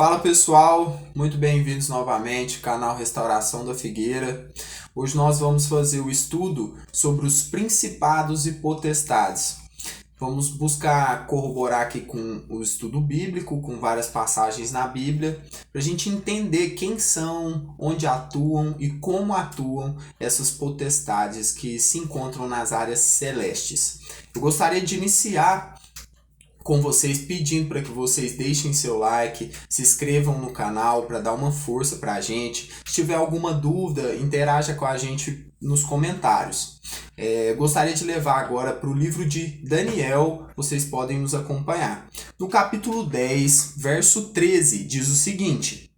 Fala pessoal, muito bem-vindos novamente ao canal Restauração da Figueira. Hoje nós vamos fazer o estudo sobre os principados e potestades. Vamos buscar corroborar aqui com o estudo bíblico, com várias passagens na Bíblia, para a gente entender quem são, onde atuam e como atuam essas potestades que se encontram nas áreas celestes. Eu gostaria de iniciar com vocês pedindo para que vocês deixem seu like, se inscrevam no canal para dar uma força para a gente. Se tiver alguma dúvida, interaja com a gente nos comentários. Gostaria de levar agora para o livro de Daniel, vocês podem nos acompanhar. No capítulo 10, verso 13, diz o seguinte: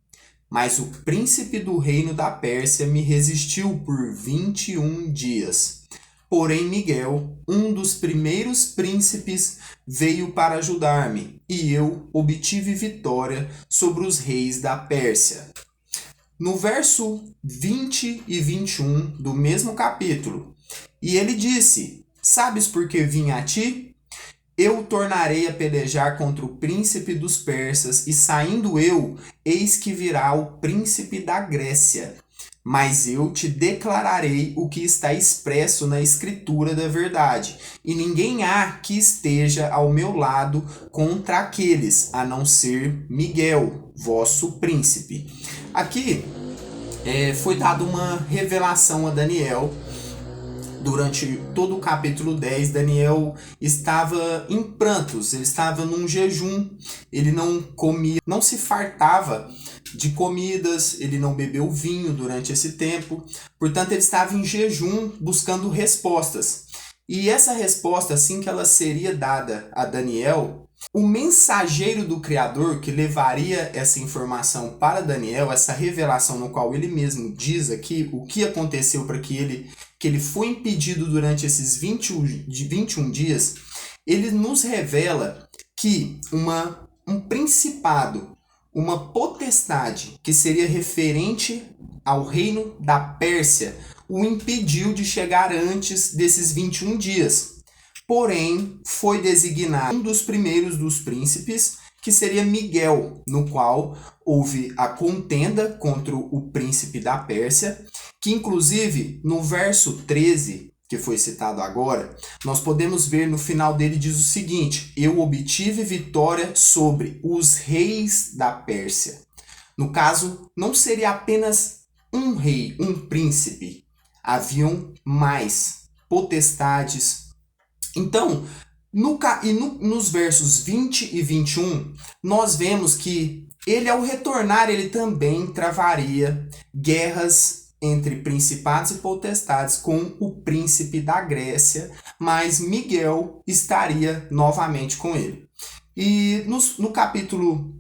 Mas o príncipe do reino da Pérsia me resistiu por 21 dias. Porém, Miguel, um dos primeiros príncipes, veio para ajudar-me, e eu obtive vitória sobre os reis da Pérsia. No verso 20 e 21 do mesmo capítulo, e ele disse: Sabes por que vim a ti? Eu tornarei a pelejar contra o príncipe dos persas, e saindo eu, eis que virá o príncipe da Grécia. Mas eu te declararei o que está expresso na escritura da verdade, e ninguém há que esteja ao meu lado contra aqueles, a não ser Miguel, vosso príncipe. Aqui foi dada uma revelação a Daniel. Durante todo o capítulo 10, Daniel estava em prantos, ele estava num jejum, ele não comia, não se fartava de comidas, ele não bebeu vinho durante esse tempo, portanto ele estava em jejum buscando respostas. E essa resposta, assim que ela seria dada a Daniel, o mensageiro do Criador que levaria essa informação para Daniel, essa revelação no qual ele mesmo diz aqui o que aconteceu para que ele foi impedido durante esses 21 dias, ele nos revela que um principado, uma potestade que seria referente ao reino da Pérsia, o impediu de chegar antes desses 21 dias. Porém, foi designado um dos primeiros dos príncipes, que seria Miguel, no qual houve a contenda contra o príncipe da Pérsia, que inclusive no verso 13, que foi citado agora, nós podemos ver no final dele diz o seguinte: eu obtive vitória sobre os reis da Pérsia. No caso, não seria apenas um rei, um príncipe. Haviam mais potestades. Então, nos versos 20 e 21, nós vemos que ele, ao retornar, ele também travaria guerras entre principados e potestades com o príncipe da Grécia, mas Miguel estaria novamente com ele. E no capítulo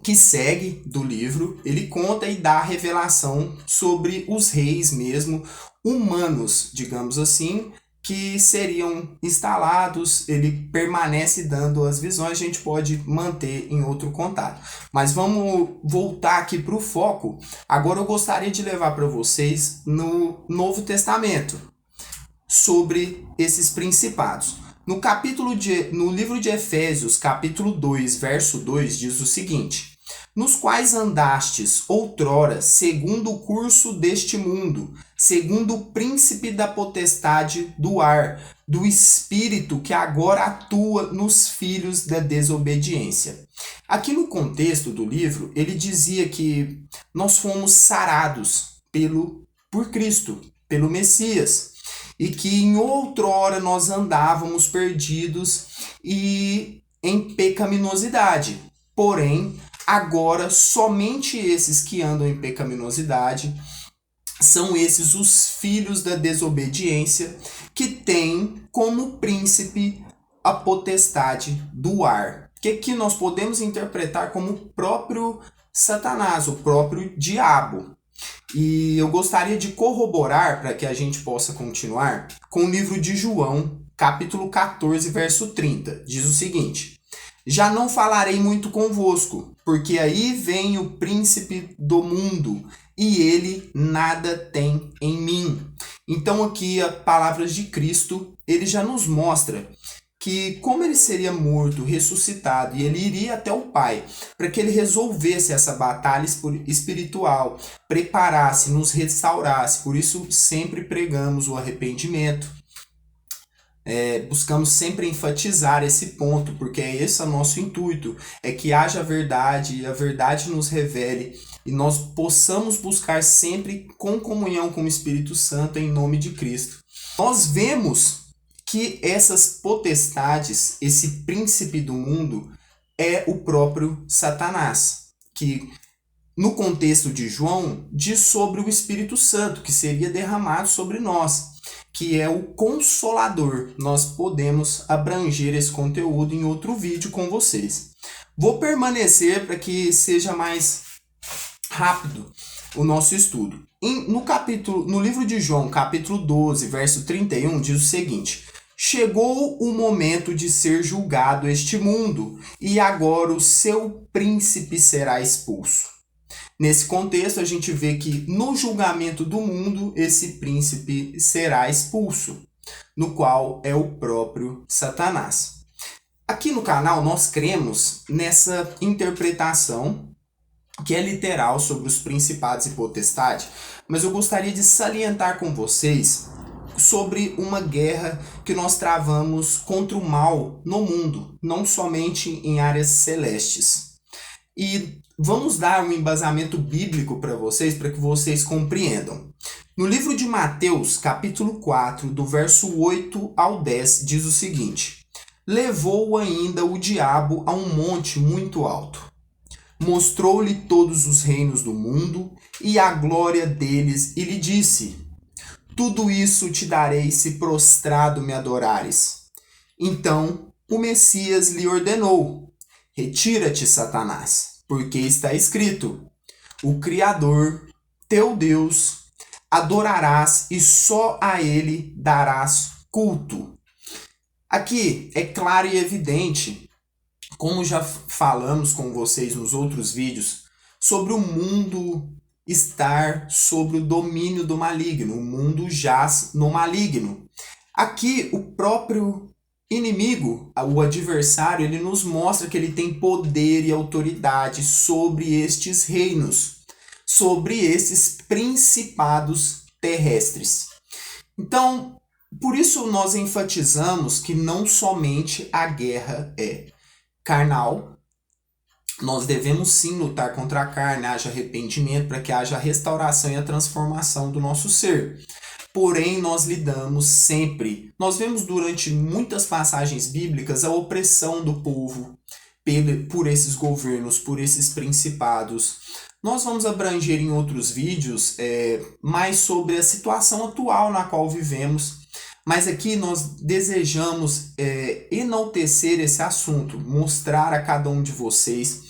que segue do livro, ele conta e dá a revelação sobre os reis mesmo, humanos, digamos assim, que seriam instalados. Ele permanece dando as visões, a gente pode manter em outro contato. Mas vamos voltar aqui para o foco. Agora eu gostaria de levar para vocês no Novo Testamento, sobre esses principados. No livro de Efésios, capítulo 2, verso 2, diz o seguinte: Nos quais andastes outrora, segundo o curso deste mundo, segundo o príncipe da potestade do ar, do espírito que agora atua nos filhos da desobediência. Aqui no contexto do livro, ele dizia que nós fomos sarados por Cristo, pelo Messias, e que em outrora nós andávamos perdidos e em pecaminosidade. Porém, agora somente esses que andam em pecaminosidade são esses os filhos da desobediência, que têm como príncipe a potestade do ar, que aqui nós podemos interpretar como o próprio Satanás, o próprio diabo. E eu gostaria de corroborar, para que a gente possa continuar, com o livro de João, capítulo 14, verso 30. Diz o seguinte: Já não falarei muito convosco, porque aí vem o príncipe do mundo, e ele nada tem em mim. Então aqui, a palavras de Cristo, ele já nos mostra que como ele seria morto, ressuscitado, e ele iria até o Pai, para que ele resolvesse essa batalha espiritual, preparasse, nos restaurasse. Por isso sempre pregamos o arrependimento. Buscamos sempre enfatizar esse ponto, porque esse é o nosso intuito, é que haja verdade e a verdade nos revele e nós possamos buscar sempre com comunhão com o Espírito Santo em nome de Cristo. Nós vemos que essas potestades, esse príncipe do mundo, é o próprio Satanás, que no contexto de João diz sobre o Espírito Santo, que seria derramado sobre nós, que é o Consolador. Nós podemos abranger esse conteúdo em outro vídeo com vocês. Vou permanecer para que seja mais rápido o nosso estudo. No livro de João, capítulo 12, verso 31, diz o seguinte: chegou o momento de ser julgado este mundo, e agora o seu príncipe será expulso. Nesse contexto, a gente vê que no julgamento do mundo, esse príncipe será expulso, no qual é o próprio Satanás. Aqui no canal, nós cremos nessa interpretação, que é literal, sobre os principados e potestades, mas eu gostaria de salientar com vocês sobre uma guerra que nós travamos contra o mal no mundo, não somente em áreas celestes. E vamos dar um embasamento bíblico para vocês, para que vocês compreendam. No livro de Mateus, capítulo 4, do verso 8 ao 10, diz o seguinte: levou ainda o diabo a um monte muito alto. Mostrou-lhe todos os reinos do mundo e a glória deles, e lhe disse: tudo isso te darei se prostrado me adorares. Então o Messias lhe ordenou: retira-te, Satanás, porque está escrito: o Criador, teu Deus, adorarás e só a ele darás culto. Aqui é claro e evidente, como já falamos com vocês nos outros vídeos, sobre o mundo estar sob o domínio do maligno. O mundo jaz no maligno. Aqui o próprio inimigo, o adversário, ele nos mostra que ele tem poder e autoridade sobre estes reinos, sobre esses principados terrestres. Então, por isso nós enfatizamos que não somente a guerra é carnal. Nós devemos sim lutar contra a carne, haja arrependimento, para que haja a restauração e a transformação do nosso ser. Porém, nós lidamos sempre. Nós vemos durante muitas passagens bíblicas a opressão do povo por esses governos, por esses principados. Nós vamos abranger em outros vídeos mais sobre a situação atual na qual vivemos. Mas aqui nós desejamos enaltecer esse assunto, mostrar a cada um de vocês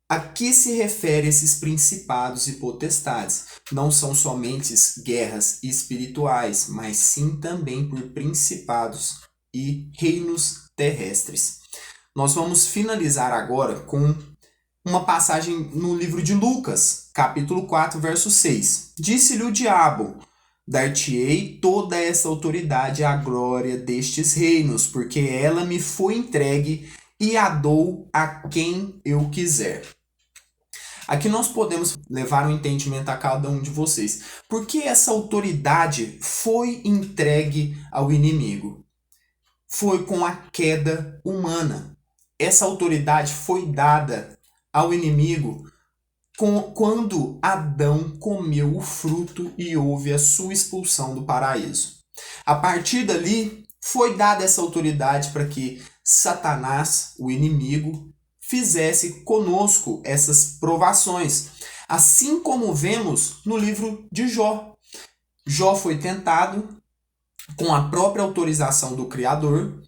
a que se refere esses principados e potestades. Não são somente guerras espirituais, mas sim também por principados e reinos terrestres. Nós vamos finalizar agora com uma passagem no livro de Lucas, capítulo 4, verso 6. Disse-lhe o diabo: dar-te-ei toda essa autoridade e a glória destes reinos, porque ela me foi entregue e a dou a quem eu quiser. Aqui nós podemos levar um entendimento a cada um de vocês. Por que essa autoridade foi entregue ao inimigo? Foi com a queda humana. Essa autoridade foi dada ao inimigo quando Adão comeu o fruto e houve a sua expulsão do paraíso. A partir dali, foi dada essa autoridade para que Satanás, o inimigo, fizesse conosco essas provações. Assim como vemos no livro de Jó. Jó foi tentado com a própria autorização do Criador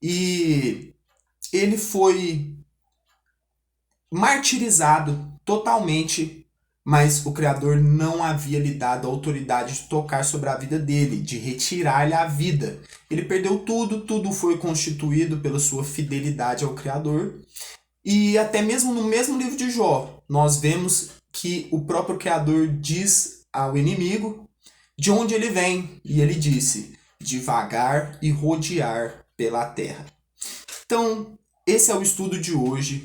e ele foi martirizado totalmente, mas o Criador não havia lhe dado a autoridade de tocar sobre a vida dele, de retirar-lhe a vida. Ele perdeu tudo, tudo foi constituído pela sua fidelidade ao Criador. E até mesmo no mesmo livro de Jó, nós vemos que o próprio Criador diz ao inimigo de onde ele vem. E ele disse: devagar e rodear pela terra. Então, esse é o estudo de hoje.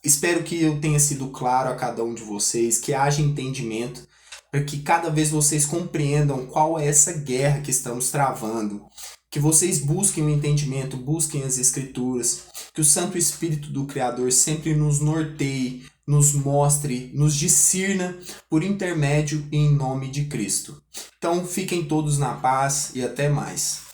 Espero que eu tenha sido claro a cada um de vocês, que haja entendimento, para que cada vez vocês compreendam qual é essa guerra que estamos travando, que vocês busquem o entendimento, busquem as escrituras, que o Santo Espírito do Criador sempre nos norteie, nos mostre, nos discirna por intermédio e em nome de Cristo. Então fiquem todos na paz e até mais.